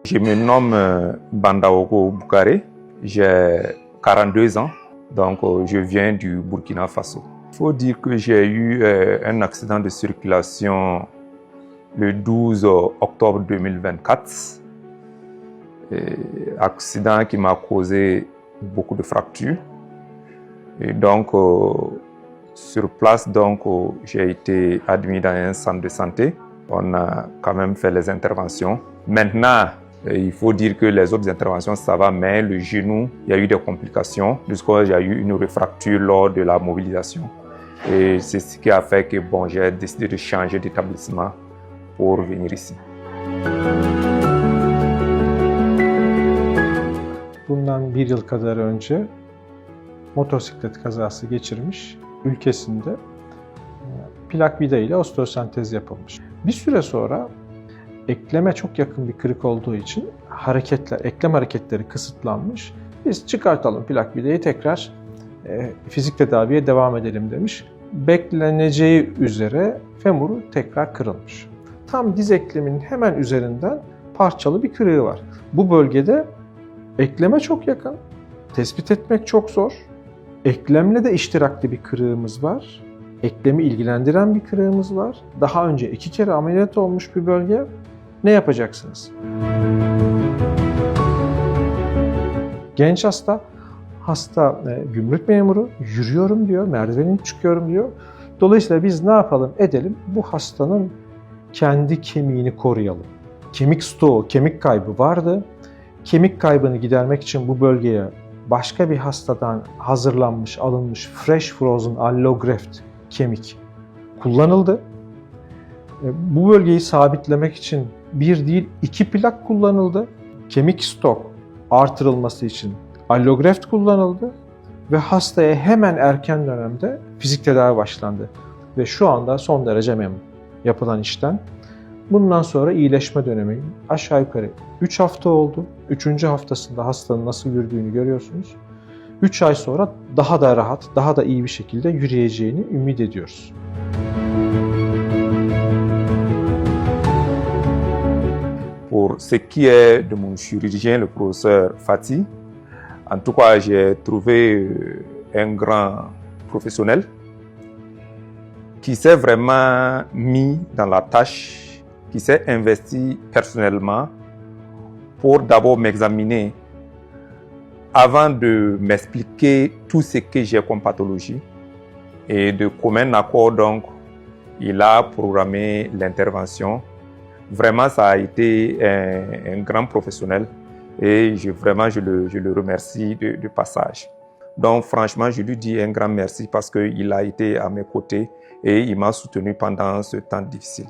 Je me nomme Bandaogo Boukare, j'ai 42 ans, donc je viens du Burkina Faso. Il faut dire que j'ai eu un accident de circulation le 12 octobre 2024. Accident qui m'a causé beaucoup de fractures. Et donc, sur place, j'ai été admis dans un centre de santé. On a quand même fait les interventions. Maintenant, il faut dire que les autres interventions, ça va, mais le genou, il y a eu des complications. Jusqu'à j'ai eu une refracture lors de la mobilisation. Et c'est ce qui a fait que j'ai décidé de changer d'établissement pour venir ici. Bundan bir yıl kadar önce motosiklet kazası geçirmiş, ülkesinde plak vida ile osteosentez yapılmış. Bir süre sonra ekleme çok yakın bir kırık olduğu için eklem hareketleri kısıtlanmış. Biz çıkartalım plak vidayı, tekrar fizik tedaviye devam edelim demiş. Bekleneceği üzere femuru tekrar kırılmış. Tam diz ekleminin hemen üzerinden parçalı bir kırığı var. Bu bölgede ekleme çok yakın, tespit etmek çok zor. Eklemle de iştirakli bir kırığımız var. Eklemi ilgilendiren bir kırığımız var. Daha önce 2 kere ameliyat olmuş bir bölge. Ne yapacaksınız? Genç hasta gümrük memuru, yürüyorum diyor, merdivenin çıkıyorum diyor. Dolayısıyla biz ne yapalım edelim? Bu hastanın kendi kemiğini koruyalım. Kemik stoğu, kemik kaybı vardı. Kemik kaybını gidermek için bu bölgeye başka bir hastadan hazırlanmış, alınmış fresh frozen allograft kemik kullanıldı. Bu bölgeyi sabitlemek için 1 değil 2 plak kullanıldı. Kemik stok artırılması için allograft kullanıldı ve hastaya hemen erken dönemde fizik tedavi başlandı. Ve şu anda son derece memnun yapılan işten. Bundan sonra iyileşme dönemi aşağı yukarı 3 hafta oldu. 3. haftasında hastanın nasıl yürüdüğünü görüyorsunuz. 3 ay sonra daha da rahat, daha da iyi bir şekilde yürüyeceğini ümit ediyoruz. Pour ce qui est de mon chirurgien, le professeur Fati, en tout cas, j'ai trouvé un grand professionnel qui s'est vraiment mis dans la tâche, qui s'est investi personnellement pour d'abord m'examiner avant de m'expliquer tout ce que j'ai comme pathologie. Et de commun accord, donc, il a programmé l'intervention. Vraiment, ça a été un grand professionnel et je le remercie de passage. Donc, franchement, je lui dis un grand merci parce qu'il a été à mes côtés et il m'a soutenu pendant ce temps difficile.